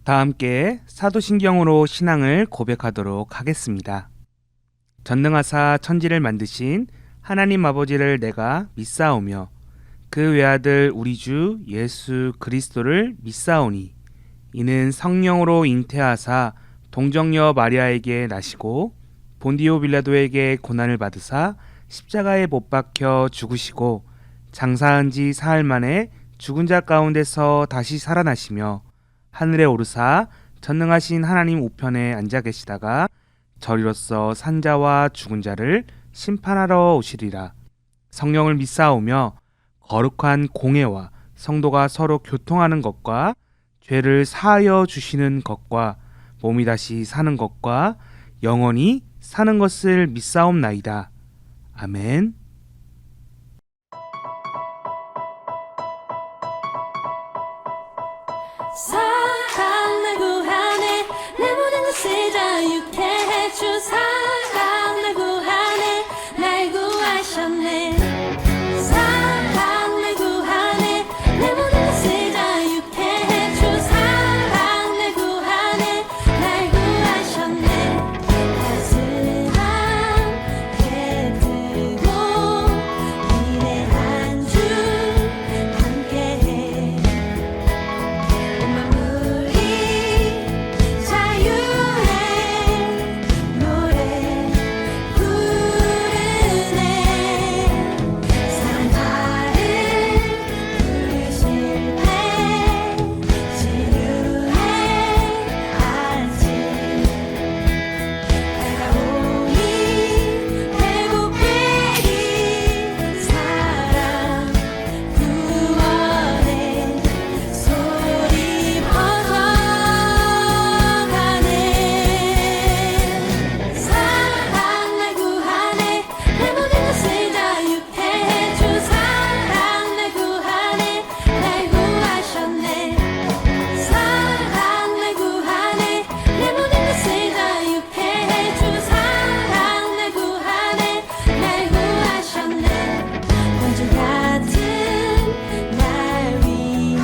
다 함께 사도신경으로 신앙을 고백하도록 하겠습니다. 전능하사 천지를 만드신 하나님 아버지를 내가 믿사오며 그 외아들 우리 주 예수 그리스도를 믿사오니 이는 성령으로 잉태하사 동정녀 마리아에게 나시고 본디오 빌라도에게 고난을 받으사 십자가에 못 박혀 죽으시고 장사한 지 사흘 만에 죽은 자 가운데서 다시 살아나시며 하늘에 오르사 전능하신 하나님 우편에 앉아 계시다가 저리로서 산자와 죽은 자를 심판하러 오시리라. 성령을 믿사오며 거룩한 공회와 성도가 서로 교통하는 것과 죄를 사하여 주시는 것과 몸이 다시 사는 것과 영원히 사는 것을 믿사옵나이다. 아멘. 사랑 날 구하네 내 모든 것을 자유케 해주 사랑 날 구하네 날 구하셨네 사랑 날 구하네 내 모든 것을 자유케 해주 사랑 날 구하네 날 구하셨네 따스하게 뜨고 위대한 주 함께해 만물이 자유의 노래 부르네 사랑파를 부르실 때 지루해 아직 다가오니 회복되리 사랑 구원의 소리 퍼져가네 사랑 날 구하네 내 모든 것을 자유케 해주 사랑 날 구하네 날 구하셨네 사랑 날 구하네 내 모든 것을 자유케 해주 사랑 날 구하네 날 구하셨네 번쩍 같은 날 위한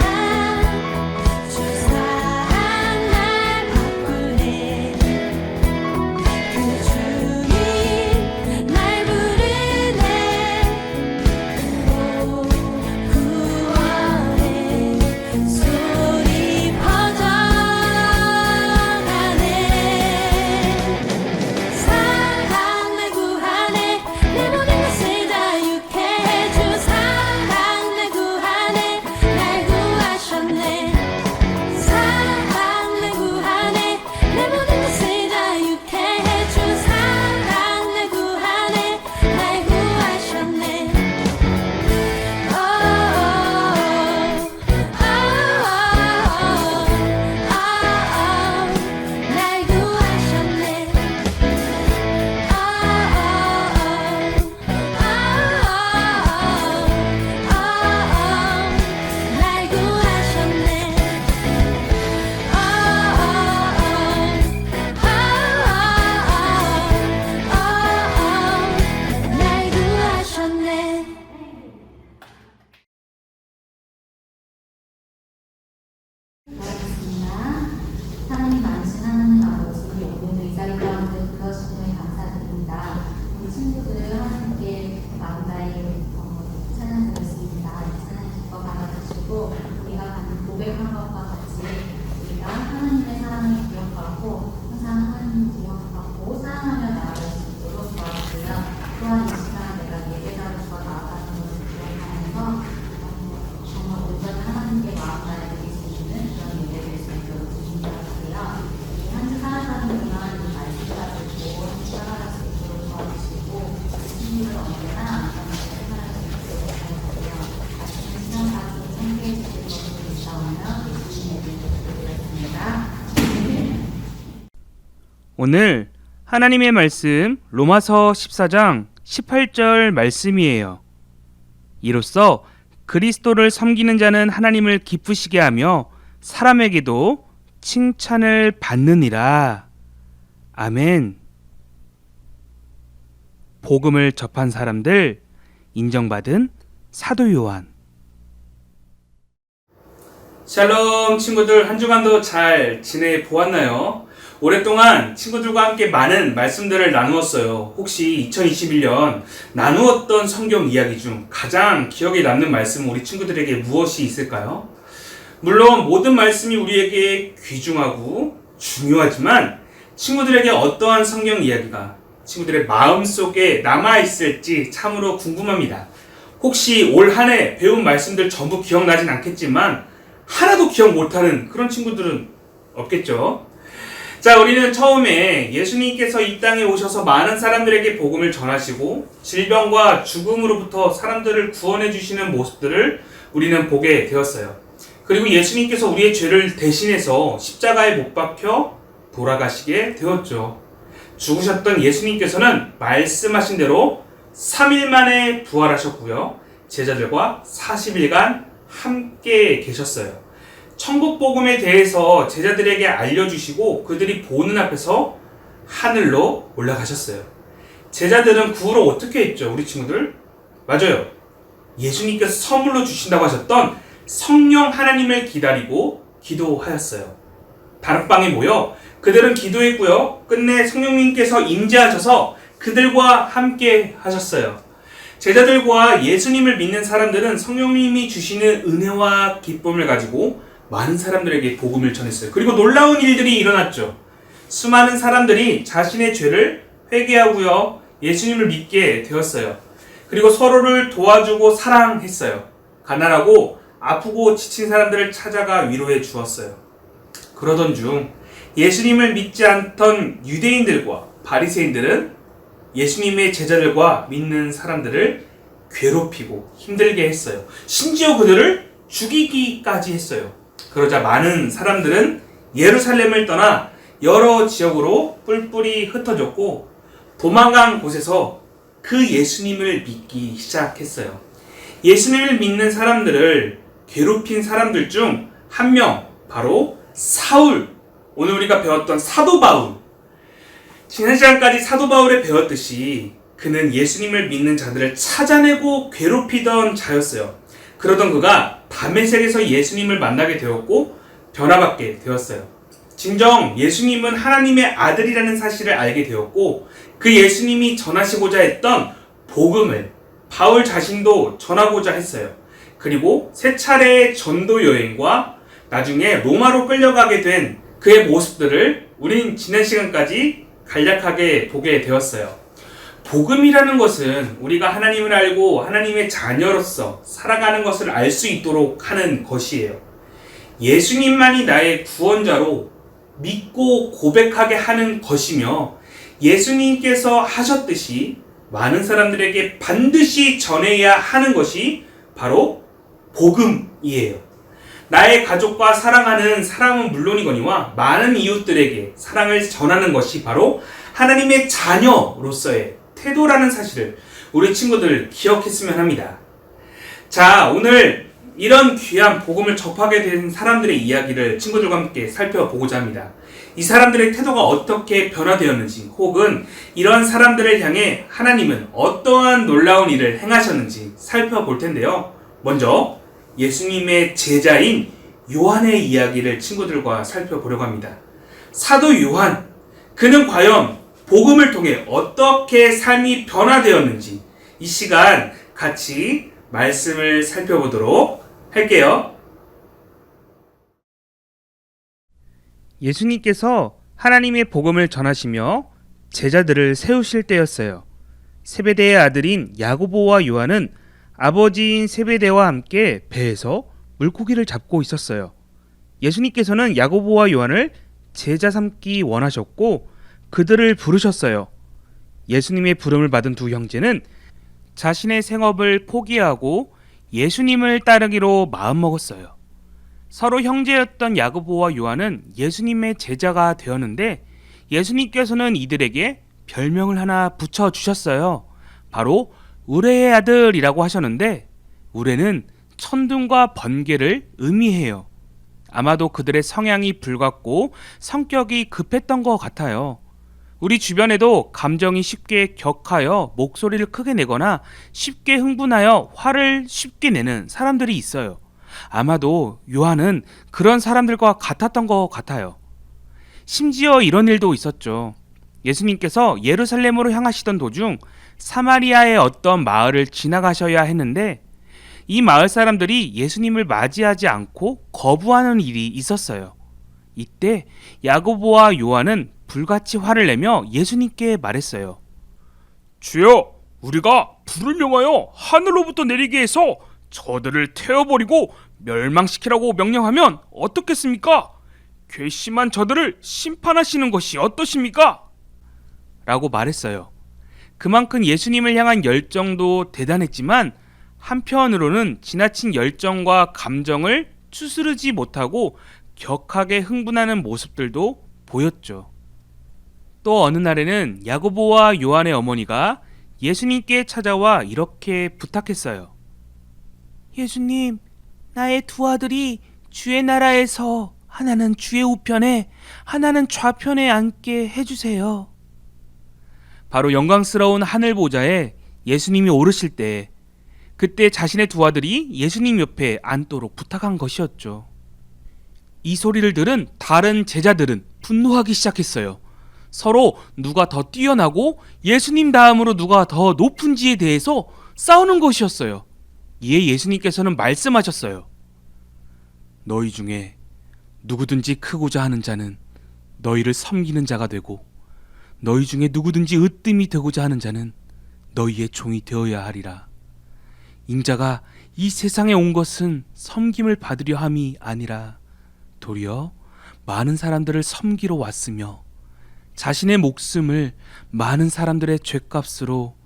주 사랑 날 바꾸네 그 주님 날 부르네 구원의 소리 퍼져가네 사랑 날 구하네 내 모든 것을 자유케 해주 사랑 날 구하네 날 구하셨네 사랑 날 구하네 내 모든 것을 자유케 해주 사랑 날 구하네 날 구하셨네 날 구하셨네 날 구하셨네 날 구하셨네 하나님 만신 하나님 아버지 오늘 이 자리 가운데 불러주심에 감사드립니다. 우리 친구들 하나님께 마음 다해 찬양드렸습니다. 찬양 기뻐 받아주시고 우리가 가는 고백한 것과 같이 우리가 하나님의 사랑을 기억하고 항상 하나님을 기억하고 사랑하며 나아갈 수 있도록 도와주세요. 또한 이 시간 내가 예배자로서 나아가는 것을 기억하면서 정말 온전히 하나님께 마음 다해 드릴 수 있는 그런 예배 될 수 있도록 주님께서요. 한 주 살아가는 동안 이 말씀 가지고 살아갈 수 있도록 도와주시고 주님을 언제나 안전하게 살아갈 수 있도록 도와주세요. 아침에 시간 가지고 함께해 주실 것을 믿사오며 주님의 이름으로 드리겠습니다. 오늘 하나님의 말씀 로마서 14장 18절 말씀이에요. 이로써 그리스도를 섬기는 자는 하나님을 기쁘시게 하며 사람에게도 칭찬을 받느니라. 아멘. 복음을 접한 사람들, 인정받은 사도 요한. 샬롬 친구들, 한 주간도 잘 지내보았나요? 오랫동안 친구들과 함께 많은 말씀들을 나누었어요. 혹시 2021년 나누었던 성경 이야기 중 가장 기억에 남는 말씀 우리 친구들에게 무엇이 있을까요? 물론 모든 말씀이 우리에게 귀중하고 중요하지만 친구들에게 어떠한 성경 이야기가 친구들의 마음속에 남아있을지 참으로 궁금합니다. 혹시 올 한 해 배운 말씀들 전부 기억나진 않겠지만 하나도 기억 못하는 그런 친구들은 없겠죠? 자, 우리는 처음에 예수님께서 이 땅에 오셔서 많은 사람들에게 복음을 전하시고 질병과 죽음으로부터 사람들을 구원해 주시는 모습들을 우리는 보게 되었어요. 그리고 예수님께서 우리의 죄를 대신해서 십자가에 못 박혀 돌아가시게 되었죠. 죽으셨던 예수님께서는 말씀하신 대로 3일 만에 부활하셨고요. 제자들과 40일간 함께 계셨어요. 천국 복음에 대해서 제자들에게 알려주시고 그들이 보는 앞에서 하늘로 올라가셨어요. 제자들은 그 후로 어떻게 했죠, 우리 친구들? 맞아요. 예수님께서 선물로 주신다고 하셨던 성령 하나님을 기다리고 기도하였어요. 다락방에 모여 그들은 기도했고요. 끝내 성령님께서 임재하셔서 그들과 함께 하셨어요. 제자들과 예수님을 믿는 사람들은 성령님이 주시는 은혜와 기쁨을 가지고 많은 사람들에게 복음을 전했어요. 그리고 놀라운 일들이 일어났죠. 수많은 사람들이 자신의 죄를 회개하고요. 예수님을 믿게 되었어요. 그리고 서로를 도와주고 사랑했어요. 가난하고 아프고 지친 사람들을 찾아가 위로해 주었어요. 그러던 중 예수님을 믿지 않던 유대인들과 바리새인들은 예수님의 제자들과 믿는 사람들을 괴롭히고 힘들게 했어요. 심지어 그들을 죽이기까지 했어요. 그러자 많은 사람들은 예루살렘을 떠나 여러 지역으로 뿔뿔이 흩어졌고 도망간 곳에서 그 예수님을 믿기 시작했어요. 예수님을 믿는 사람들을 괴롭힌 사람들 중 한 명, 바로 사울, 오늘 우리가 배웠던 사도 바울. 지난 시간까지 사도 바울에 배웠듯이 그는 예수님을 믿는 자들을 찾아내고 괴롭히던 자였어요. 그러던 그가 다메섹에서 예수님을 만나게 되었고 변화받게 되었어요. 진정 예수님은 하나님의 아들이라는 사실을 알게 되었고 그 예수님이 전하시고자 했던 복음을 바울 자신도 전하고자 했어요. 그리고 세 차례의 전도 여행과 나중에 로마로 끌려가게 된 그의 모습들을 우린 지난 시간까지 간략하게 보게 되었어요. 복음이라는 것은 우리가 하나님을 알고 하나님의 자녀로서 살아가는 것을 알 수 있도록 하는 것이에요. 예수님만이 나의 구원자로 믿고 고백하게 하는 것이며 예수님께서 하셨듯이 많은 사람들에게 반드시 전해야 하는 것이 바로 복음이에요. 나의 가족과 사랑하는 사람은 물론이거니와 많은 이웃들에게 사랑을 전하는 것이 바로 하나님의 자녀로서의 태도라는 사실을 우리 친구들 기억했으면 합니다. 자, 오늘 이런 귀한 복음을 접하게 된 사람들의 이야기를 친구들과 함께 살펴보고자 합니다. 이 사람들의 태도가 어떻게 변화되었는지 혹은 이런 사람들을 향해 하나님은 어떠한 놀라운 일을 행하셨는지 살펴볼 텐데요. 먼저 예수님의 제자인 요한의 이야기를 친구들과 살펴보려고 합니다. 사도 요한, 그는 과연 복음을 통해 어떻게 삶이 변화되었는지 이 시간 같이 말씀을 살펴보도록 할게요. 예수님께서 하나님의 복음을 전하시며 제자들을 세우실 때였어요. 세베대의 아들인 야고보와 요한은 아버지인 세베대와 함께 배에서 물고기를 잡고 있었어요. 예수님께서는 야고보와 요한을 제자 삼기 원하셨고 그들을 부르셨어요. 예수님의 부름을 받은 두 형제는 자신의 생업을 포기하고 예수님을 따르기로 마음먹었어요. 서로 형제였던 야고보와 요한은 예수님의 제자가 되었는데 예수님께서는 이들에게 별명을 하나 붙여주셨어요. 바로 우레의 아들이라고 하셨는데 우레는 천둥과 번개를 의미해요. 아마도 그들의 성향이 불같고 성격이 급했던 것 같아요. 우리 주변에도 감정이 쉽게 격하여 목소리를 크게 내거나 쉽게 흥분하여 화를 쉽게 내는 사람들이 있어요. 아마도 요한은 그런 사람들과 같았던 것 같아요. 심지어 이런 일도 있었죠. 예수님께서 예루살렘으로 향하시던 도중 사마리아의 어떤 마을을 지나가셔야 했는데 이 마을 사람들이 예수님을 맞이하지 않고 거부하는 일이 있었어요. 이때 야고보와 요한은 불같이 화를 내며 예수님께 말했어요. 주여, 우리가 불을 명하여 하늘로부터 내리게 해서 저들을 태워버리고 멸망시키라고 명령하면 어떻겠습니까? 괘씸한 저들을 심판하시는 것이 어떠십니까? 라고 말했어요. 그만큼 예수님을 향한 열정도 대단했지만 한편으로는 지나친 열정과 감정을 추스르지 못하고 격하게 흥분하는 모습들도 보였죠. 또 어느 날에는 야고보와 요한의 어머니가 예수님께 찾아와 이렇게 부탁했어요. 예수님, 나의 두 아들이 주의 나라에서 하나는 주의 우편에 하나는 좌편에 앉게 해주세요. 바로 영광스러운 하늘 보좌에 예수님이 오르실 때 그때 자신의 두 아들이 예수님 옆에 앉도록 부탁한 것이었죠. 이 소리를 들은 다른 제자들은 분노하기 시작했어요. 서로 누가 더 뛰어나고 예수님 다음으로 누가 더 높은지에 대해서 싸우는 것이었어요. 이에 예수님께서는 말씀하셨어요. 너희 중에 누구든지 크고자 하는 자는 너희를 섬기는 자가 되고 너희 중에 누구든지 으뜸이 되고자 하는 자는 너희의 종이 되어야 하리라. 인자가 이 세상에 온 것은 섬김을 받으려 함이 아니라 도리어 많은 사람들을 섬기러 왔으며 자신의 목숨을 많은 사람들의 죗값으로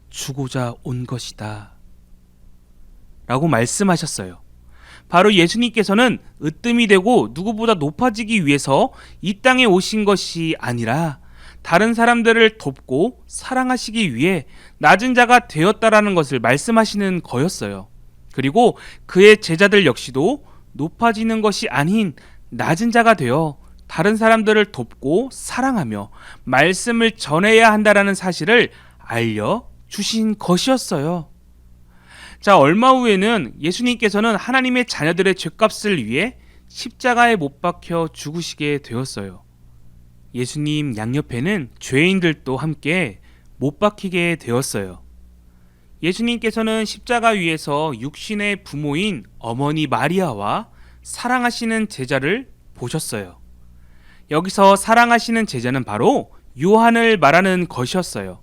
주고자 온 것이다. 라고 말씀하셨어요. 바로 예수님께서는 으뜸이 되고 누구보다 높아지기 위해서 이 땅에 오신 것이 아니라 다른 사람들을 돕고 사랑하시기 위해 낮은 자가 되었다라는 것을 말씀하시는 거였어요. 그리고 그의 제자들 역시도 높아지는 것이 아닌 낮은 자가 되어 다른 사람들을 돕고 사랑하며 말씀을 전해야 한다라는 사실을 알려주신 것이었어요. 자, 얼마 후에는 예수님께서는 하나님의 자녀들의 죗값을 위해 십자가에 못 박혀 죽으시게 되었어요. 예수님 양옆에는 죄인들도 함께 못 박히게 되었어요. 예수님께서는 십자가 위에서 육신의 부모인 어머니 마리아와 사랑하시는 제자를 보셨어요. 여기서 사랑하시는 제자는 바로 요한을 말하는 것이었어요.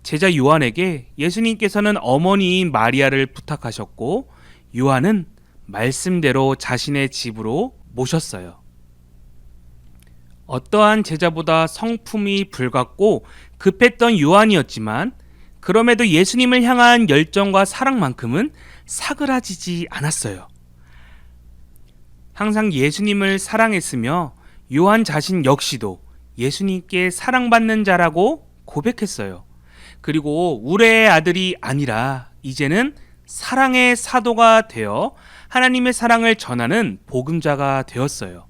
제자 요한에게 예수님께서는 어머니인 마리아를 부탁하셨고 요한은 말씀대로 자신의 집으로 모셨어요. 어떠한 제자보다 성품이 불같고 급했던 요한이었지만 그럼에도 예수님을 향한 열정과 사랑만큼은 사그라지지 않았어요. 항상 예수님을 사랑했으며 요한 자신 역시도 예수님께 사랑받는 자라고 고백했어요. 그리고 우레의 아들이 아니라 이제는 사랑의 사도가 되어 하나님의 사랑을 전하는 복음자가 되었어요.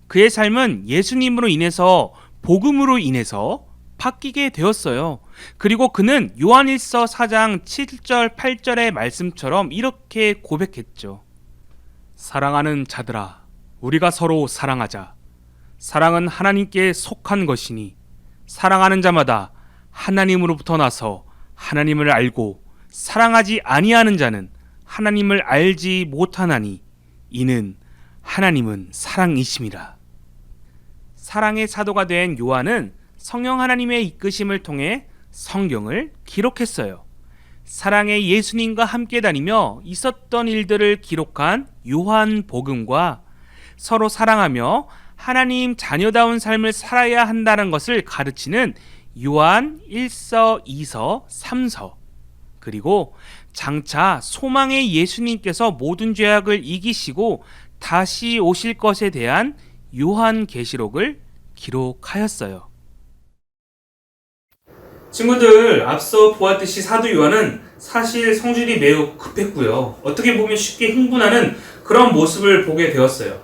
그의 삶은 예수님으로 인해서 복음으로 인해서 바뀌게 되었어요. 그리고 그는 요한일서 4장 7절 8절의 말씀처럼 이렇게 고백했죠. 사랑하는 자들아, 우리가 서로 사랑하자. 사랑은 하나님께 속한 것이니 사랑하는 자마다 하나님으로부터 나서 하나님을 알고 사랑하지 아니하는 자는 하나님을 알지 못하나니 이는 하나님은 사랑이심이라. 사랑의 사도가 된 요한은 성령 하나님의 이끄심을 통해 성경을 기록했어요. 사랑의 예수님과 함께 다니며 있었던 일들을 기록한 요한 복음과 서로 사랑하며 하나님 자녀다운 삶을 살아야 한다는 것을 가르치는 요한 1서, 2서, 3서, 그리고 장차 소망의 예수님께서 모든 죄악을 이기시고 다시 오실 것에 대한 요한계시록을 기록하였어요. 친구들, 앞서 보았듯이 사도 요한은 사실 성질이 매우 급했고요. 어떻게 보면 쉽게 흥분하는 그런 모습을 보게 되었어요.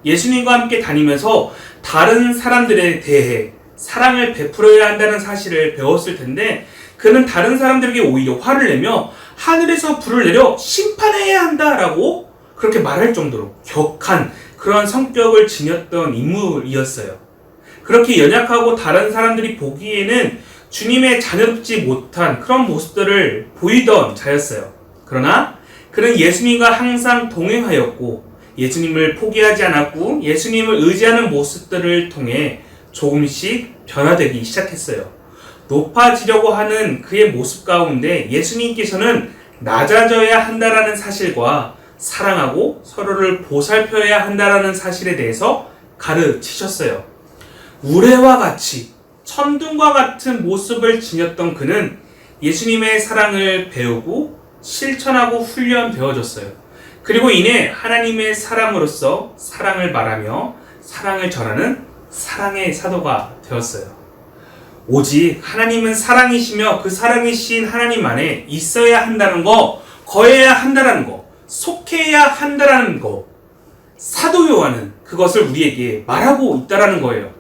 예수님과 함께 다니면서 다른 사람들에 대해 사랑을 베풀어야 한다는 사실을 배웠을 텐데 그는 다른 사람들에게 오히려 화를 내며 하늘에서 불을 내려 심판해야 한다라고 그렇게 말할 정도로 격한 그런 성격을 지녔던 인물이었어요. 그렇게 연약하고 다른 사람들이 보기에는 주님의 자녀롭지 못한 그런 모습들을 보이던 자였어요. 그러나 그는 예수님과 항상 동행하였고 예수님을 포기하지 않았고 예수님을 의지하는 모습들을 통해 조금씩 변화되기 시작했어요. 높아지려고 하는 그의 모습 가운데 예수님께서는 낮아져야 한다라는 사실과 사랑하고 서로를 보살펴야 한다라는 사실에 대해서 가르치셨어요. 우레와 같이 천둥과 같은 모습을 지녔던 그는 예수님의 사랑을 배우고 실천하고 훈련되어졌어요. 그리고 이내 하나님의 사람으로서 사랑을 말하며 사랑을 전하는 사랑의 사도가 되었어요. 오직 하나님은 사랑이시며 그 사랑이신 하나님 안에 있어야 한다는 거, 거해야 한다는 거, 속해야 한다는 거, 사도 요한은 그것을 우리에게 말하고 있다는 거예요.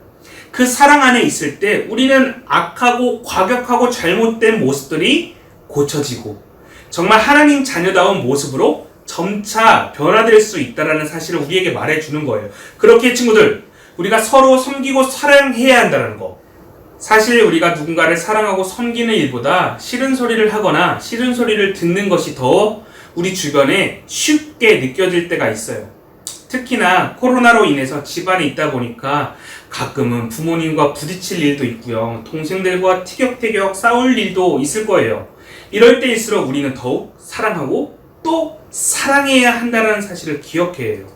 그 사랑 안에 있을 때 우리는 악하고 과격하고 잘못된 모습들이 고쳐지고 정말 하나님 자녀다운 모습으로 점차 변화될 수 있다는 사실을 우리에게 말해주는 거예요. 그렇게 친구들, 우리가 서로 섬기고 사랑해야 한다는 거. 사실 우리가 누군가를 사랑하고 섬기는 일보다 싫은 소리를 하거나 싫은 소리를 듣는 것이 더 우리 주변에 쉽게 느껴질 때가 있어요. 특히나 코로나로 인해서 집안에 있다 보니까 가끔은 부모님과 부딪힐 일도 있고요. 동생들과 티격태격 싸울 일도 있을 거예요. 이럴 때일수록 우리는 더욱 사랑하고 또 사랑해야 한다는 사실을 기억해야 해요.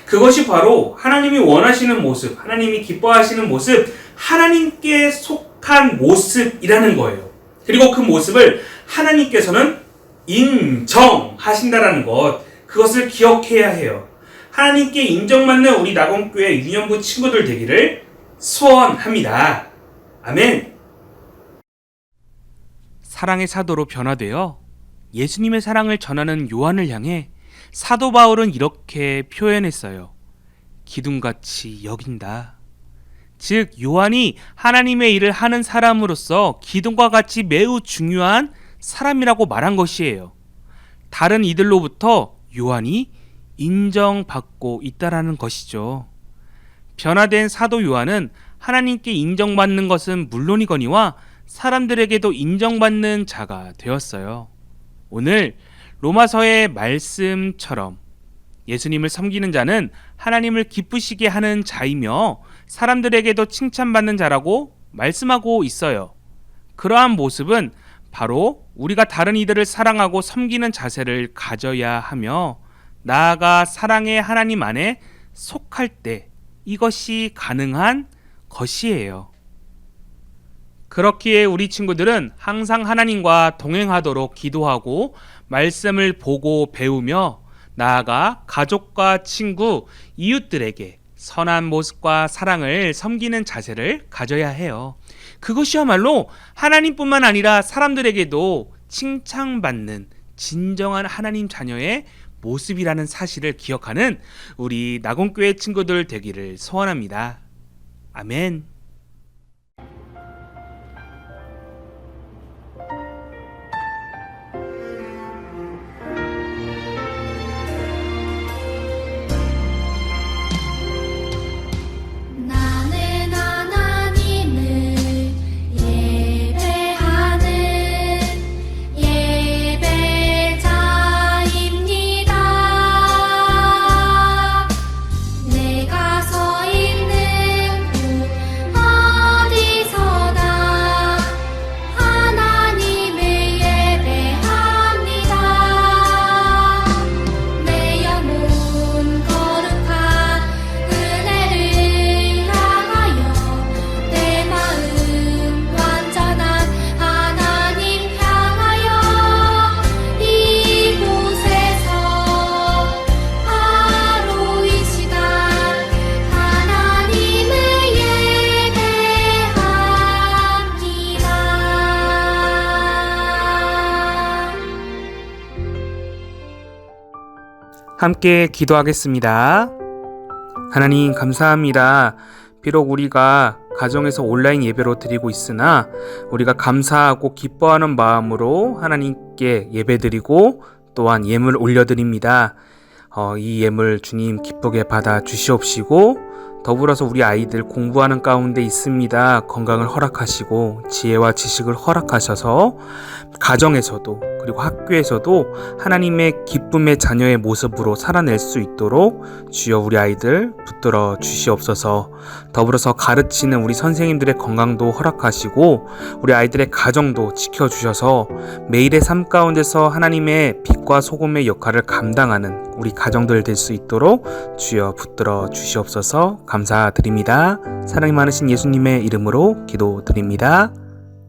그것이 바로 하나님이 원하시는 모습, 하나님이 기뻐하시는 모습, 하나님께 속한 모습이라는 거예요. 그리고 그 모습을 하나님께서는 인정하신다는 것, 그것을 기억해야 해요. 하나님께 인정받는 우리 낙원교회 유년부 친구들 되기를 소원합니다. 아멘. 사랑의 사도로 변화되어 예수님의 사랑을 전하는 요한을 향해 사도 바울은 이렇게 표현했어요. 기둥같이 여긴다. 즉 요한이 하나님의 일을 하는 사람으로서 기둥과 같이 매우 중요한 사람이라고 말한 것이에요. 다른 이들로부터 요한이 인정받고 있다라는 것이죠. 변화된 사도 요한은 하나님께 인정받는 것은 물론이거니와 사람들에게도 인정받는 자가 되었어요. 오늘 로마서의 말씀처럼 예수님을 섬기는 자는 하나님을 기쁘시게 하는 자이며 사람들에게도 칭찬받는 자라고 말씀하고 있어요. 그러한 모습은 바로 우리가 다른 이들을 사랑하고 섬기는 자세를 가져야 하며 나아가 사랑의 하나님 안에 속할 때 이것이 가능한 것이에요. 그렇기에 우리 친구들은 항상 하나님과 동행하도록 기도하고 말씀을 보고 배우며 나아가 가족과 친구, 이웃들에게 선한 모습과 사랑을 섬기는 자세를 가져야 해요. 그것이야말로 하나님뿐만 아니라 사람들에게도 칭찬받는 진정한 하나님 자녀의 모습이라는 사실을 기억하는 우리 낙원교회 친구들 되기를 소원합니다. 아멘. 나는 하나님을 예배하는 예배자입니다. 내가 서 있는 곳 어디서나 하나님을 예배합니다. 내 영혼 거룩한 은혜를 향하여 내 마음 완전한 하나님 향하여 이곳에서 바로 이 시간 하나님을 예배합니다. 함께 기도하겠습니다. 하나님 감사합니다. 비록 우리가 가정에서 온라인 예배로 드리고 있으나 우리가 감사하고 기뻐하는 마음으로 하나님께 예배드리고 또한 예물 올려드립니다. 이 예물 주님 기쁘게 받아 주시옵시고 더불어서 우리 아이들 공부하는 가운데 있습니다. 건강을 허락하시고 지혜와 지식을 허락하셔서 가정에서도 그리고 학교에서도 하나님의 기쁨의 자녀의 모습으로 살아낼 수 있도록 주여 우리 아이들 붙들어 주시옵소서. 더불어서 가르치는 우리 선생님들의 건강도 허락하시고 우리 아이들의 가정도 지켜주셔서 매일의 삶 가운데서 하나님의 빛과 소금의 역할을 감당하는 우리 가정들 될 수 있도록 주여 붙들어 주시옵소서. 감사드립니다. 사랑이 많으신 예수님의 이름으로 기도드립니다.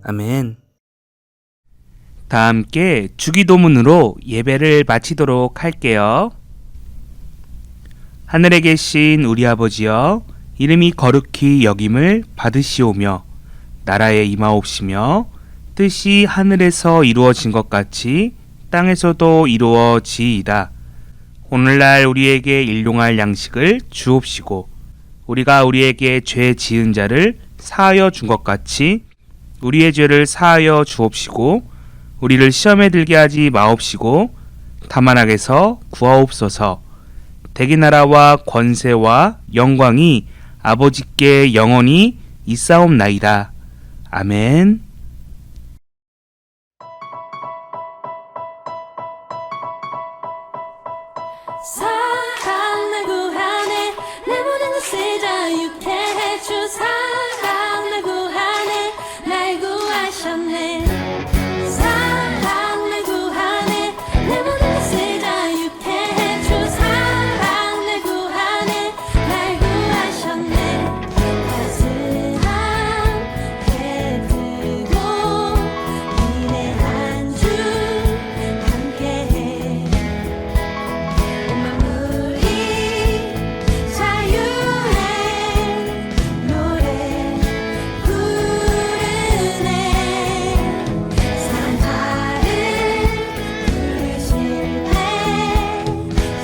아멘. 다 함께 주기도문으로 예배를 마치도록 할게요. 하늘에 계신 우리 아버지여, 이름이 거룩히 여김을 받으시오며 나라에 임하옵시며 뜻이 하늘에서 이루어진 것 같이 땅에서도 이루어지이다. 오늘날 우리에게 일용할 양식을 주옵시고 우리가 우리에게 죄 지은 자를 사하여 준 것 같이 우리의 죄를 사하여 주옵시고 우리를 시험에 들게 하지 마옵시고 다만 악에서 구하옵소서. 대기 나라와 권세와 영광이 아버지께 영원히 있사옵나이다. 아멘. 사랑 날 구하네 내 모든 것을 자유케 해주 사랑 날 구하네 날 구하셨네 사랑 날 구하네 내 모든 것을 자유케 해주 사랑 날 구하네 날 구하셨네 따스하게 뜨고 이내 한 주 함께해 만물이 자유의 노래 부르네 산파를 부르실 때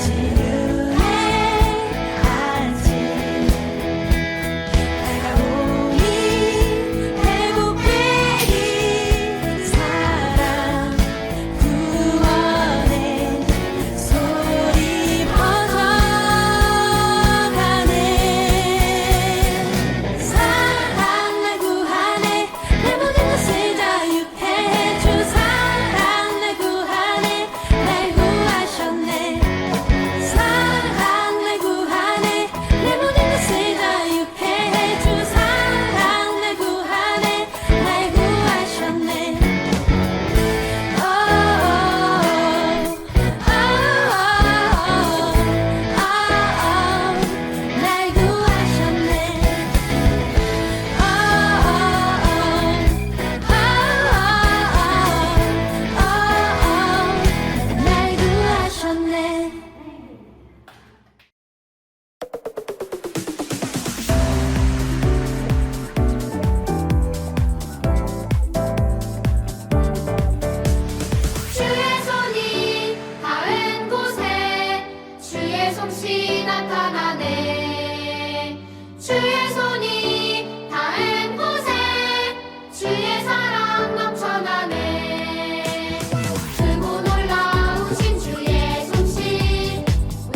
지루해 하지 다가오니 회복되리 사랑 구원의 소리 퍼져가네 사랑 날 구하네 내 모든 것을 자유케 해주 사랑 날 구하네 날 구하셨네 사랑 날 구하네 내 모든 것을 자유케 해주 사랑 날 구하네 날 구하셨네 날 구하셨네 주의 손이 닿은 곳에 주의 솜씨 나타나네 주의 손이 닿은 곳에 주의 사랑 넘쳐나네 크고 놀라우신 주의 솜씨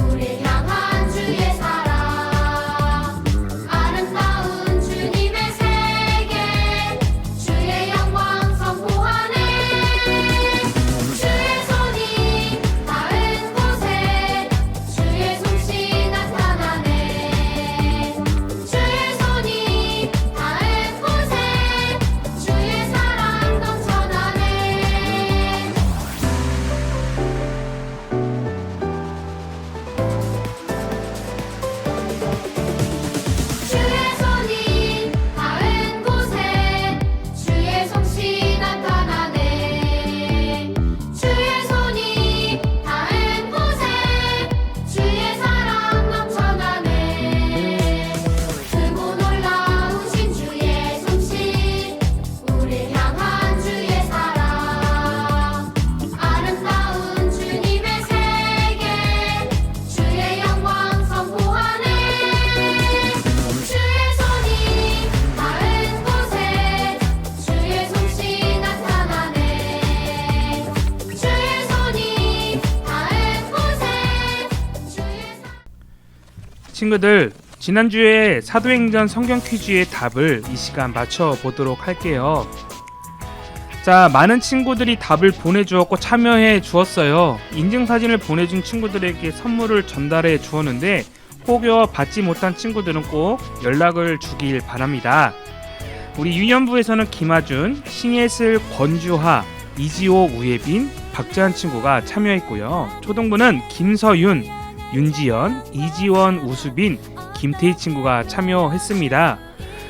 우릴 향한 주의 사랑 아름다운 주님의 세계 주의 영광 선포하네 주의 손이 닿은 곳에 주의 솜씨 나타나네 주의 손이 친구들, 지난주에 사도행전 성경 퀴즈의 답을 이 시간 맞춰보도록 할게요. 자, 많은 친구들이 답을 보내주었고 참여해 주었어요. 인증사진을 보내준 친구들에게 선물을 전달해 주었는데 혹여 받지 못한 친구들은 꼭 연락을 주길 바랍니다. 우리 유년부에서는 김하준, 신예슬, 권주하, 이지호, 우예빈, 박재한 친구가 참여했고요. 초등부는 김서윤, 윤지연, 이지원, 우수빈, 김태희 친구가 참여했습니다.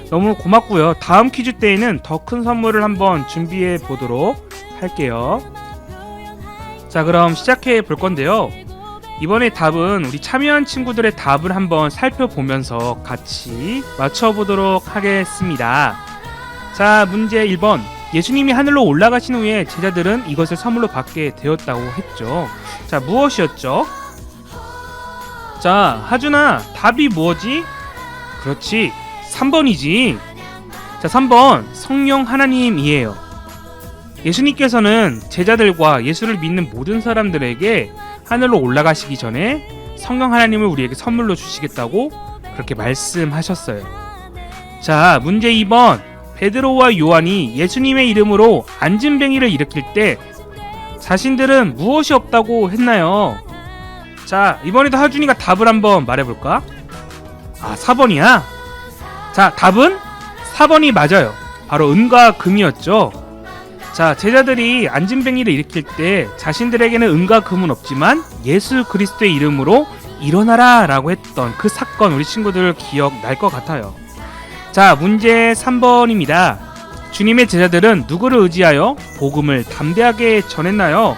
너무 고맙고요. 다음 퀴즈 때에는 더 큰 선물을 한번 준비해 보도록 할게요. 자, 그럼 시작해 볼 건데요. 이번에 답은 우리 참여한 친구들의 답을 한번 살펴보면서 같이 맞춰보도록 하겠습니다. 자, 문제 1번. 예수님이 하늘로 올라가신 후에 제자들은 이것을 선물로 받게 되었다고 했죠. 자, 무엇이었죠? 자, 하준아, 답이 뭐지? 그렇지, 3번이지. 자, 3번, 성령 하나님이에요. 예수님께서는 제자들과 예수를 믿는 모든 사람들에게 하늘로 올라가시기 전에 성령 하나님을 우리에게 선물로 주시겠다고 그렇게 말씀하셨어요. 자, 문제 2번. 베드로와 요한이 예수님의 이름으로 안진뱅이를 일으킬 때 자신들은 무엇이 없다고 했나요? 자, 이번에도 하준이가 답을 한번 말해볼까? 4번이야? 자, 답은 4번이 맞아요. 바로 은과 금이었죠. 자, 제자들이 안진뱅이를 일으킬 때 자신들에게는 은과 금은 없지만 예수 그리스도의 이름으로 일어나라 라고 했던 그 사건, 우리 친구들 기억날 것 같아요. 자, 문제 3번입니다. 주님의 제자들은 누구를 의지하여 복음을 담대하게 전했나요?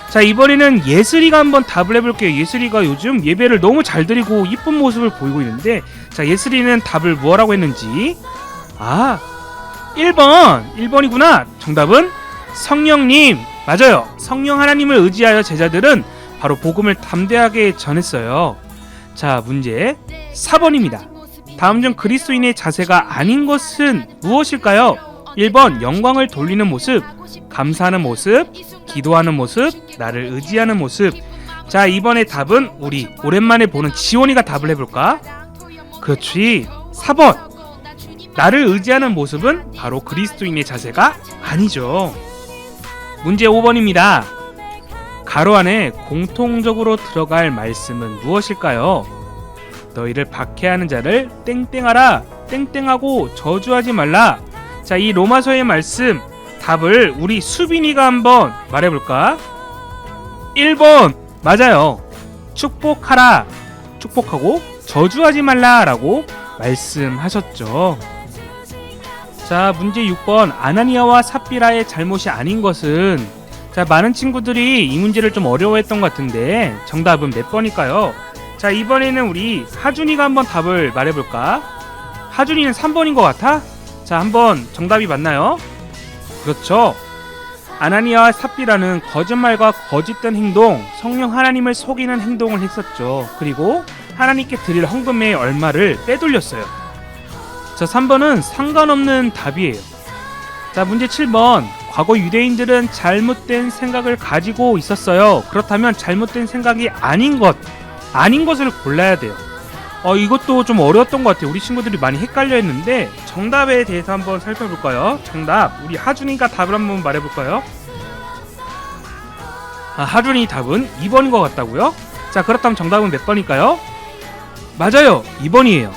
자, 이번에는 예슬이가 한번 답을 해볼게요. 예슬이가 요즘 예배를 너무 잘 드리고 이쁜 모습을 보이고 있는데, 자, 예슬이는 답을 뭐라고 했는지. 1번이구나. 정답은 성령님. 맞아요. 성령 하나님을 의지하여 제자들은 바로 복음을 담대하게 전했어요. 자, 문제 4번입니다. 다음 중 그리스도인의 자세가 아닌 것은 무엇일까요? 1번 영광을 돌리는 모습, 감사하는 모습, 기도하는 모습, 나를 의지하는 모습. 자, 이번에 답은 우리 오랜만에 보는 지원이가 답을 해볼까? 그렇지, 4번. 나를 의지하는 모습은 바로 그리스도인의 자세가 아니죠. 문제 5번입니다. 가로 안에 공통적으로 들어갈 말씀은 무엇일까요? 너희를 박해하는 자를 땡땡하라, 땡땡하고 저주하지 말라. 자, 이 로마서의 말씀 답을 우리 수빈이가 한번 말해볼까? 1번 맞아요. 축복하라, 축복하고 저주하지 말라 라고 말씀하셨죠. 자, 문제 6번. 아나니아와 삽비라의 잘못이 아닌 것은. 자, 많은 친구들이 이 문제를 좀 어려워했던 것 같은데 정답은 몇 번일까요? 자, 이번에는 우리 하준이가 한번 답을 말해볼까? 하준이는 3번인 것 같아? 자, 한번 정답이 맞나요? 그렇죠. 아나니아와 삽비라는 거짓말과 거짓된 행동, 성령 하나님을 속이는 행동을 했었죠. 그리고 하나님께 드릴 헌금의 얼마를 빼돌렸어요. 자, 3번은 상관없는 답이에요. 자, 문제 7번. 과거 유대인들은 잘못된 생각을 가지고 있었어요. 그렇다면 잘못된 생각이 아닌 것을 골라야 돼요. 이것도 좀 어려웠던 것 같아요. 우리 친구들이 많이 헷갈려 했는데 정답에 대해서 한번 살펴볼까요? 정답, 우리 하준이가 답을 한번 말해볼까요? 하준이 답은 2번인 것 같다고요? 자, 그렇다면 정답은 몇 번일까요? 맞아요, 2번이에요.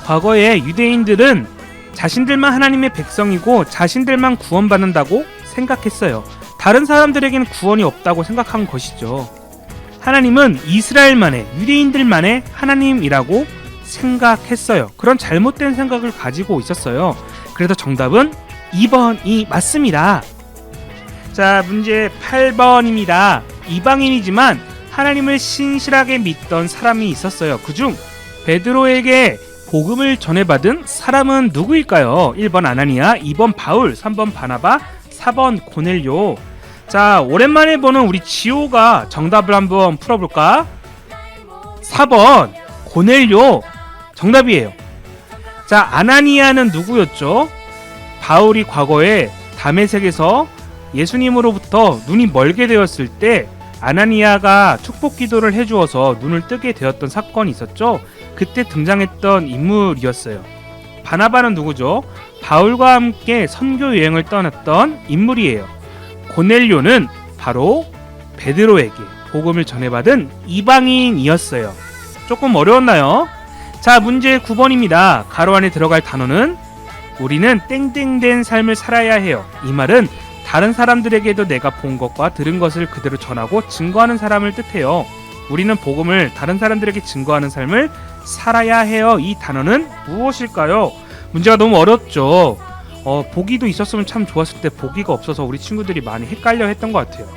과거에 유대인들은 자신들만 하나님의 백성이고 자신들만 구원받는다고 생각했어요. 다른 사람들에게는 구원이 없다고 생각한 것이죠. 하나님은 이스라엘만의, 유대인들만의 하나님이라고 생각했어요. 그런 잘못된 생각을 가지고 있었어요. 그래서 정답은 2번이 맞습니다. 자, 문제 8번입니다. 이방인이지만 하나님을 신실하게 믿던 사람이 있었어요. 그중 베드로에게 복음을 전해받은 사람은 누구일까요? 1번 아나니아, 2번 바울, 3번 바나바, 4번 고넬료. 자, 오랜만에 보는 우리 지호가 정답을 한번 풀어볼까? 4번 고넬료 정답이에요. 자, 아나니아는 누구였죠? 바울이 과거에 다메섹에서 예수님으로부터 눈이 멀게 되었을 때 아나니아가 축복 기도를 해주어서 눈을 뜨게 되었던 사건이 있었죠. 그때 등장했던 인물이었어요. 바나바는 누구죠? 바울과 함께 선교 여행을 떠났던 인물이에요. 고넬료는 바로 베드로에게 복음을 전해받은 이방인이었어요. 조금 어려웠나요? 자, 문제 9번입니다. 가로 안에 들어갈 단어는 우리는 땡땡된 삶을 살아야 해요. 이 말은 다른 사람들에게도 내가 본 것과 들은 것을 그대로 전하고 증거하는 사람을 뜻해요. 우리는 복음을 다른 사람들에게 증거하는 삶을 살아야 해요. 이 단어는 무엇일까요? 문제가 너무 어렵죠. 보기도 있었으면 참 좋았을 때 보기가 없어서 우리 친구들이 많이 헷갈려 했던 것 같아요.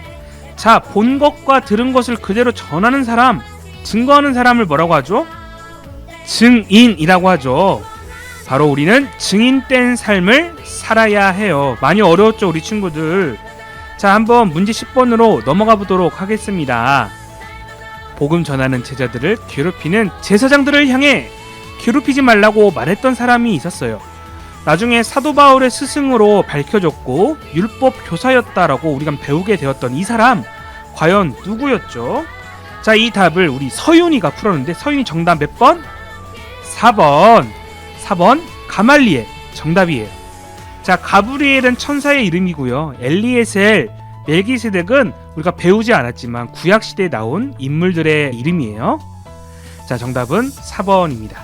자, 본 것과 들은 것을 그대로 전하는 사람, 증거하는 사람을 뭐라고 하죠? 증인이라고 하죠. 바로 우리는 증인된 삶을 살아야 해요. 많이 어려웠죠, 우리 친구들. 자, 한번 문제 10번으로 넘어가 보도록 하겠습니다. 복음 전하는 제자들을 괴롭히는 제사장들을 향해 괴롭히지 말라고 말했던 사람이 있었어요. 나중에 사도 바울의 스승으로 밝혀졌고 율법 교사였다라고 우리가 배우게 되었던 이 사람, 과연 누구였죠? 자, 이 답을 우리 서윤이가 풀었는데 서윤이 정답 몇 번? 4번 가말리엘 정답이에요. 자, 가브리엘은 천사의 이름이고요. 엘리에셀, 멜기세덱은 우리가 배우지 않았지만 구약시대에 나온 인물들의 이름이에요. 자, 정답은 4번입니다.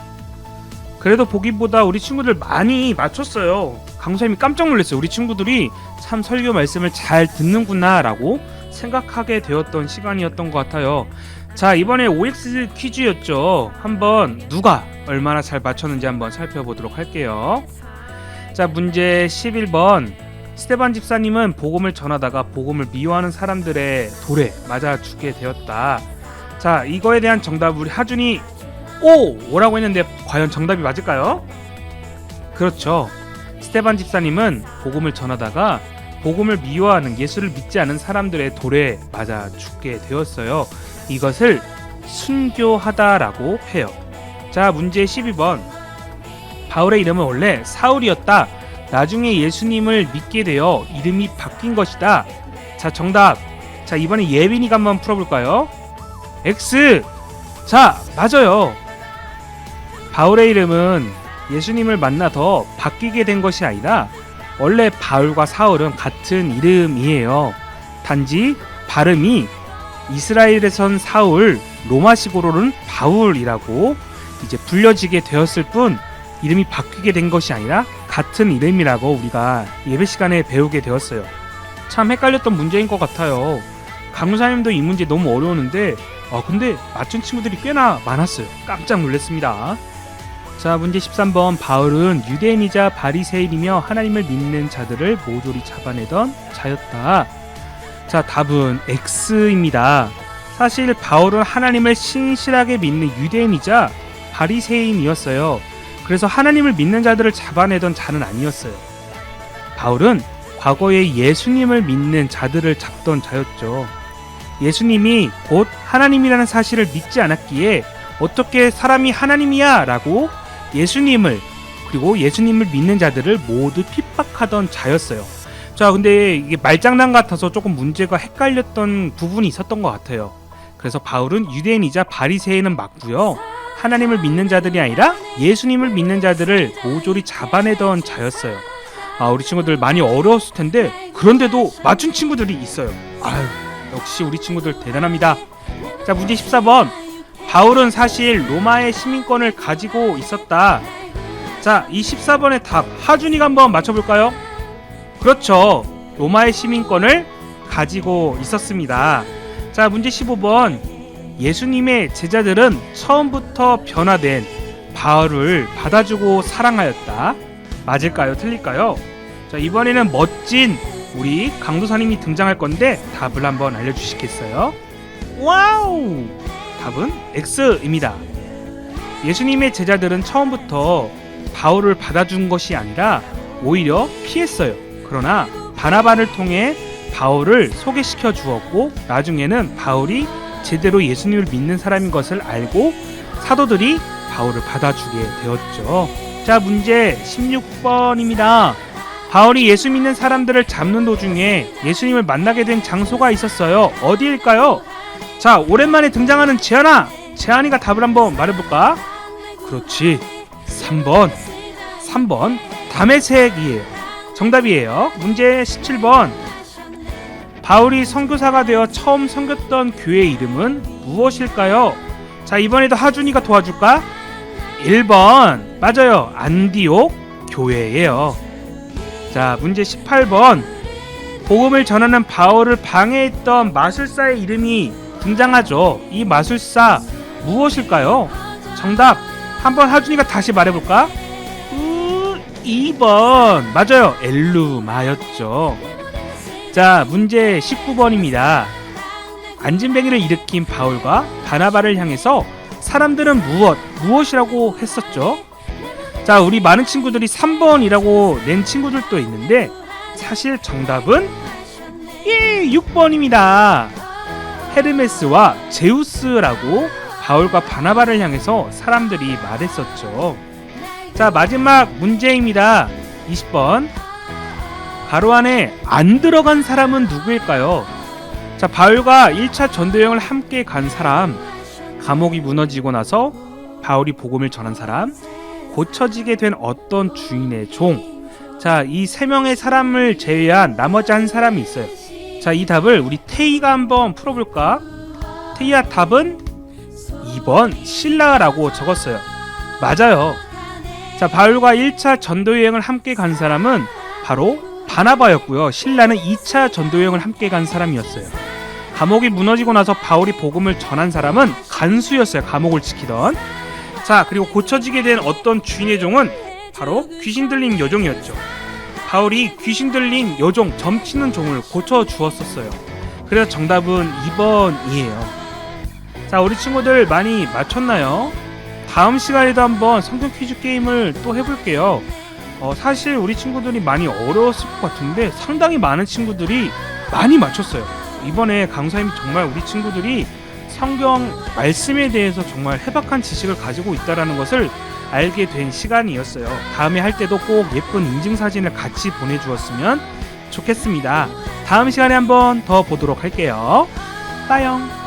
그래도 보기보다 우리 친구들 많이 맞췄어요. 강사님이 깜짝 놀랐어요. 우리 친구들이 참 설교 말씀을 잘 듣는구나 라고 생각하게 되었던 시간이었던 것 같아요. 자, 이번에 OX 퀴즈였죠. 한번 누가 얼마나 잘 맞췄는지 한번 살펴보도록 할게요. 자, 문제 11번. 스테반 집사님은 복음을 전하다가 복음을 미워하는 사람들의 돌에 맞아 죽게 되었다. 자, 이거에 대한 정답 우리 하준이 오라고 했는데 과연 정답이 맞을까요? 그렇죠. 스테반 집사님은 복음을 전하다가 복음을 미워하는, 예수를 믿지 않은 사람들의 돌에 맞아 죽게 되었어요. 이것을 순교하다라고 해요. 자, 문제 12번. 바울의 이름은 원래 사울이었다. 나중에 예수님을 믿게 되어 이름이 바뀐 것이다. 자, 정답. 자, 이번에 예빈이가 한번 풀어볼까요? X. 자, 맞아요. 바울의 이름은 예수님을 만나서 바뀌게 된 것이 아니라 원래 바울과 사울은 같은 이름이에요. 단지 발음이 이스라엘에선 사울, 로마식으로는 바울이라고 이제 불려지게 되었을 뿐 이름이 바뀌게 된 것이 아니라 같은 이름이라고 우리가 예배 시간에 배우게 되었어요. 참 헷갈렸던 문제인 것 같아요. 강사님도 이 문제 너무 어려웠는데 근데 맞춘 친구들이 꽤나 많았어요. 깜짝 놀랐습니다. 자, 문제 13번. 바울은 유대인이자 바리새인이며 하나님을 믿는 자들을 모조리 잡아내던 자였다. 자, 답은 X입니다. 사실 바울은 하나님을 신실하게 믿는 유대인이자 바리새인이었어요. 그래서 하나님을 믿는 자들을 잡아내던 자는 아니었어요. 바울은 과거에 예수님을 믿는 자들을 잡던 자였죠. 예수님이 곧 하나님이라는 사실을 믿지 않았기에 어떻게 사람이 하나님이야 라고 예수님을, 그리고 예수님을 믿는 자들을 모두 핍박하던 자였어요. 자, 근데 이게 말장난 같아서 조금 문제가 헷갈렸던 부분이 있었던 것 같아요. 그래서 바울은 유대인이자 바리새인은 맞고요. 하나님을 믿는 자들이 아니라 예수님을 믿는 자들을 모조리 잡아내던 자였어요. 우리 친구들 많이 어려웠을 텐데 그런데도 맞춘 친구들이 있어요. 아유, 역시 우리 친구들 대단합니다. 자, 문제 14번. 바울은 사실 로마의 시민권을 가지고 있었다. 자, 이 14번의 답 하준이가 한번 맞춰볼까요? 그렇죠. 로마의 시민권을 가지고 있었습니다. 자, 문제 15번. 예수님의 제자들은 처음부터 변화된 바울을 받아주고 사랑하였다. 맞을까요? 틀릴까요? 자, 이번에는 멋진 우리 강도사님이 등장할 건데 답을 한번 알려주시겠어요? 와우! 답은 X입니다. 예수님의 제자들은 처음부터 바울을 받아준 것이 아니라 오히려 피했어요. 그러나 바나바를 통해 바울을 소개시켜 주었고 나중에는 바울이 제대로 예수님을 믿는 사람인 것을 알고 사도들이 바울을 받아주게 되었죠. 자, 문제 16번입니다. 바울이 예수 믿는 사람들을 잡는 도중에 예수님을 만나게 된 장소가 있었어요. 어디일까요? 자, 오랜만에 등장하는 재한아. 재한이가 답을 한번 말해볼까? 그렇지. 3번 담에색이에요. 정답이에요. 문제 17번. 바울이 선교사가 되어 처음 섬겼던 교회 이름은 무엇일까요? 자, 이번에도 하준이가 도와줄까? 1번. 맞아요. 안디옥 교회예요. 자, 문제 18번. 복음을 전하는 바울을 방해했던 마술사의 이름이 등장하죠. 이 마술사 무엇일까요? 정답. 한번 하준이가 다시 말해볼까? 2번. 맞아요. 엘루마였죠. 자, 문제 19번입니다. 안진뱅이를 일으킨 바울과 바나바를 향해서 사람들은 무엇이라고 했었죠? 자, 우리 많은 친구들이 3번이라고 낸 친구들도 있는데 사실 정답은 6번입니다. 헤르메스와 제우스라고 바울과 바나바를 향해서 사람들이 말했었죠. 자, 마지막 문제입니다. 20번. 가로 안에 안 들어간 사람은 누구일까요? 자, 바울과 1차 전도여행을 함께 간 사람, 감옥이 무너지고 나서 바울이 복음을 전한 사람, 고쳐지게 된 어떤 주인의 종. 자, 이 3명의 사람을 제외한 나머지 한 사람이 있어요. 자, 이 답을 우리 태희가 한번 풀어볼까? 태희야, 답은 2번 신라라고 적었어요. 맞아요. 자, 바울과 1차 전도여행을 함께 간 사람은 바로 바나바였고요. 신라는 2차 전도여행을 함께 간 사람이었어요. 감옥이 무너지고 나서 바울이 복음을 전한 사람은 간수였어요. 감옥을 지키던. 자, 그리고 고쳐지게 된 어떤 주인의 종은 바로 귀신 들린 여종이었죠. 바울이 귀신 들린 여종, 점치는 종을 고쳐주었었어요. 그래서 정답은 2번이에요. 자, 우리 친구들 많이 맞췄나요? 다음 시간에도 한번 성경 퀴즈 게임을 또 해볼게요. 사실 우리 친구들이 많이 어려웠을 것 같은데 상당히 많은 친구들이 많이 맞췄어요. 이번에 강사님이 정말 우리 친구들이 성경 말씀에 대해서 정말 해박한 지식을 가지고 있다는 것을 알게 된 시간이었어요. 다음에 할 때도 꼭 예쁜 인증사진을 같이 보내주었으면 좋겠습니다. 다음 시간에 한번 더 보도록 할게요. 빠영.